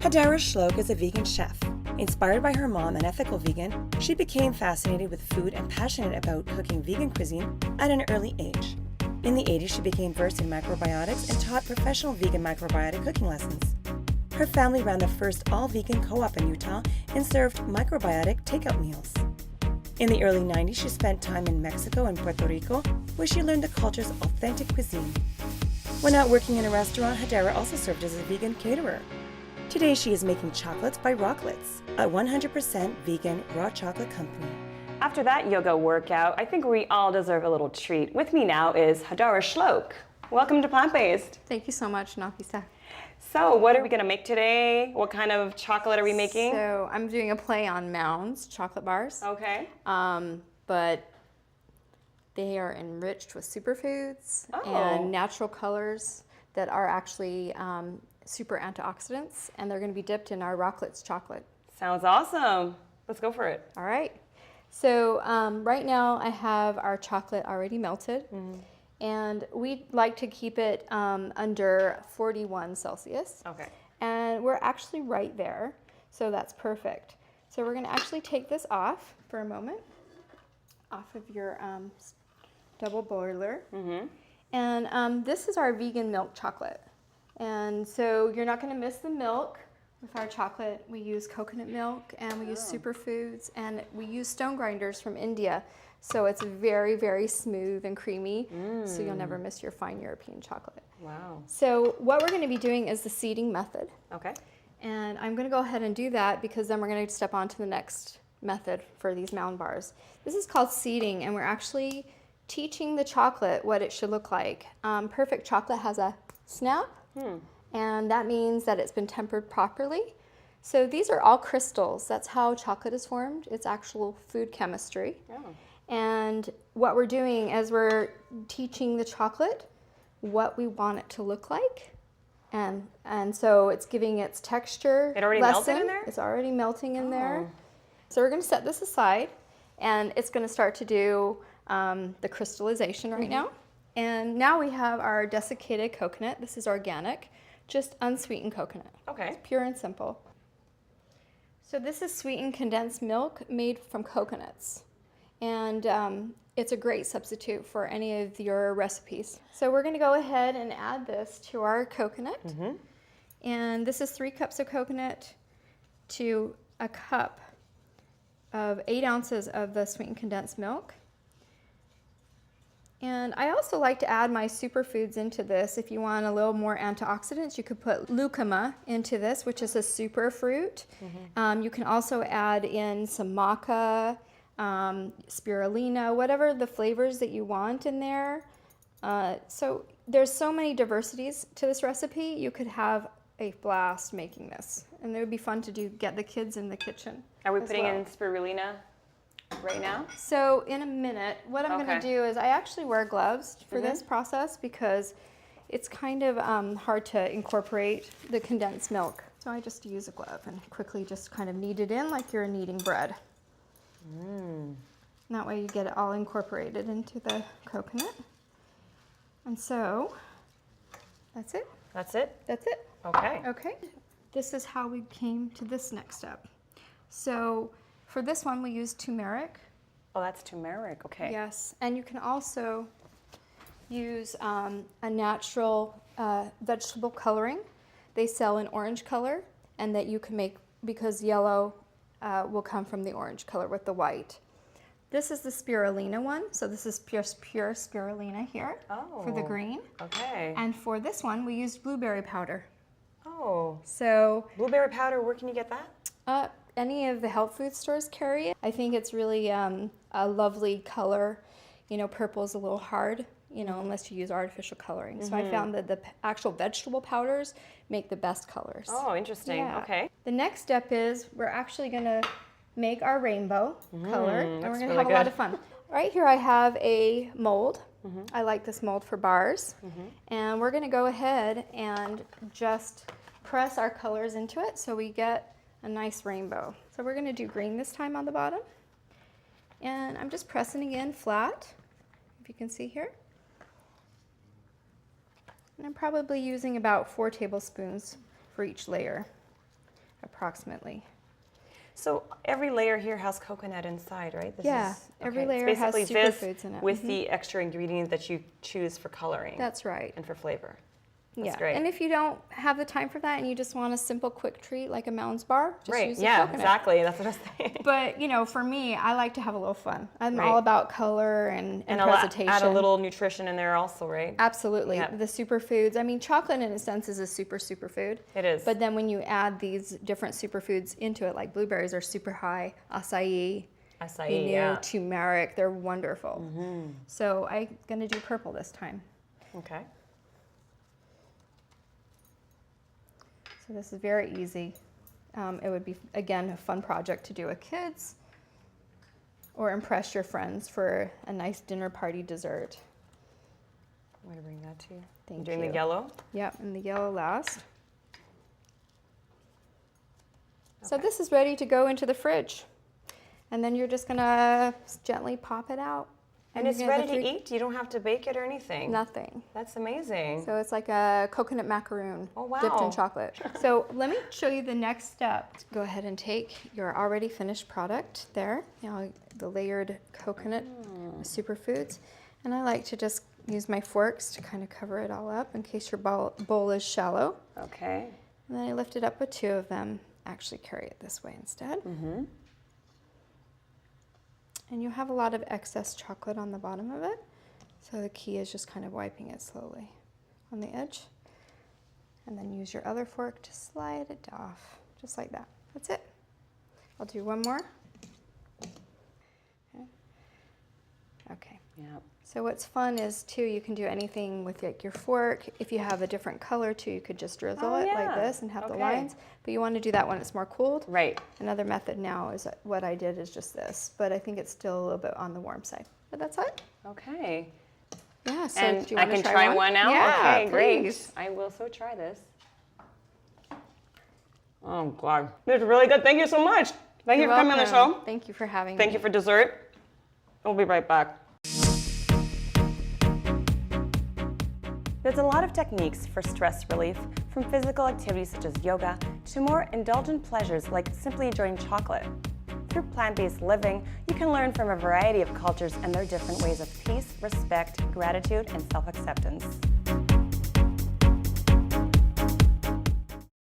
Hadara Slok is a vegan chef. Inspired by her mom, an ethical vegan, she became fascinated with food and passionate about cooking vegan cuisine at an early age. In the 80s, she became versed in microbiotics and taught professional vegan microbiotic cooking lessons. Her family ran the first all-vegan co-op in Utah and served microbiotic takeout meals. In the early 90s, she spent time in Mexico and Puerto Rico, where she learned the culture's authentic cuisine. When not working in a restaurant, Hadara also served as a vegan caterer. Today, she is making chocolates by Rocklets, a 100% vegan raw chocolate company. After that yoga workout, I think we all deserve a little treat. With me now is Hadara Slok. Welcome to Plant Based. Thank you so much, Nafisa. So what are we gonna make today? What kind of chocolate are we making? So I'm doing a play on Mounds chocolate bars. Okay. But they are enriched with superfoods and natural colors that are actually super antioxidants, and they're gonna be dipped in our Rocklets chocolate. Sounds awesome. Let's go for it. All right. So right now I have our chocolate already melted. And we like to keep it under 41 Celsius. Okay. And we're actually right there, so that's perfect. So we're gonna actually take this off for a moment, off of your double boiler. And this is our vegan milk chocolate. And so you're not gonna miss the milk. With our chocolate, we use coconut milk and we use superfoods, and we use stone grinders from India. So it's very, very smooth and creamy, so you'll never miss your fine European chocolate. Wow. So what we're gonna be doing is the seeding method. Okay. And I'm gonna go ahead and do that because then we're gonna step on to the next method for these mound bars. This is called seeding, and we're actually teaching the chocolate what it should look like. Perfect chocolate has a snap, and that means that it's been tempered properly. So these are all crystals. That's how chocolate is formed. It's actual food chemistry. And what we're doing is we're teaching the chocolate what we want it to look like. And so it's giving its texture. It already melted in there? It's already melting in there. So we're gonna set this aside, and it's gonna start to do the crystallization right now. And now we have our desiccated coconut. This is organic, just unsweetened coconut. Okay. It's pure and simple. So this is sweetened condensed milk made from coconuts. And it's a great substitute for any of your recipes. So we're gonna go ahead and add this to our coconut. And this is 3 cups of coconut to a cup of 8 ounces of the sweetened condensed milk. And I also like to add my superfoods into this. If you want a little more antioxidants, you could put lucuma into this, which is a super fruit. You can also add in some maca, spirulina, whatever the flavors that you want in there. So there's so many diversities to this recipe. You could have a blast making this, and it would be fun to get the kids in the kitchen. Are we putting in spirulina right now? So in a minute, what I'm going to do is I actually wear gloves for this process because it's kind of hard to incorporate the condensed milk. So I just use a glove and quickly just kind of knead it in like you're kneading bread. And that way you get it all incorporated into the coconut. And so that's it. That's it? That's it. Okay. Okay. This is how we came to this next step. So for this one, we use turmeric. Oh, that's turmeric. Okay. Yes, and you can also use a natural vegetable coloring. They sell an orange color, and that you can make because yellow will come from the orange color with the white. This is the spirulina one, so this is pure spirulina here for the green. Okay. And for this one, we used blueberry powder. Oh. So Blueberry powder, where can you get that? Any of the health food stores carry it. I think it's really a lovely color. You know, purple is a little hard, you know, unless you use artificial coloring. So I found that the actual vegetable powders make the best colors. Oh, interesting. Yeah. Okay. The next step is we're actually gonna make our rainbow color, and we're gonna really have a lot good. of fun. Right here I have a mold. I like this mold for bars. And we're gonna go ahead and just press our colors into it so we get a nice rainbow. So we're gonna do green this time on the bottom. And I'm just pressing again flat, if you can see here. And I'm probably using about 4 tablespoons for each layer. approximately. So every layer here has coconut inside, right? Yeah, every layer it's has basically this superfoods in it. with the extra ingredients that you choose for coloring. That's right. And for flavor. That's Yeah, great. and if you don't have the time for that and you just want a simple quick treat like a Mounds bar, just Right, use the yeah, coconut. exactly. That's what I was thinking. But, you know, for me, I like to have a little fun. I'm Right. all about color and presentation. Add a little nutrition in there also, right? Absolutely. Yeah. The superfoods. I mean, chocolate in a sense is a superfood. It is. But then when you add these different superfoods into it, like blueberries are super high, acai, Acai, yeah. turmeric, they're wonderful. So I'm going to do purple this time. Okay. So this is very easy. It would be, again, a fun project to do with kids or impress your friends for a nice dinner party dessert. I'm going to bring that to you. Thank Doing you. the yellow? Yep, and the yellow last. So Okay. this is ready to go into the fridge. And then you're just gonna gently pop it out. And you're it's gonna ready have to eat? You don't have to bake it or anything? Nothing. That's amazing. So it's like a coconut macaroon Oh, wow. dipped in chocolate. So let me show you the next step. Go ahead and take your already finished product there, the layered coconut superfoods. And I like to just use my forks to kind of cover it all up in case your bowl is shallow. Okay. And then I lift it up with two of them. Actually carry it this way instead. And you have a lot of excess chocolate on the bottom of it. So the key is just kind of wiping it slowly on the edge. And then use your other fork to slide it off, just like that. That's it. I'll do one more. Okay. Yeah. So what's fun is too, you can do anything with like your fork. If you have a different color too, you could just drizzle it like this and have the lines. But you want to do that when it's more cooled. Right. Another method now is what I did is just this, but I think it's still a little bit on the warm side. But that's it. Okay. Yeah. So And do you I want to can try try one now? Yeah, Okay, great. please. I will so try this. Oh, God. This is really good. Thank you so much. Thank you You're for coming on the welcome. show. Thank you for having me. Thank you for dessert. We'll be right back. There's a lot of techniques for stress relief, from physical activities such as yoga to more indulgent pleasures like simply enjoying chocolate. Through plant-based living, you can learn from a variety of cultures and their different ways of peace, respect, gratitude, and self-acceptance.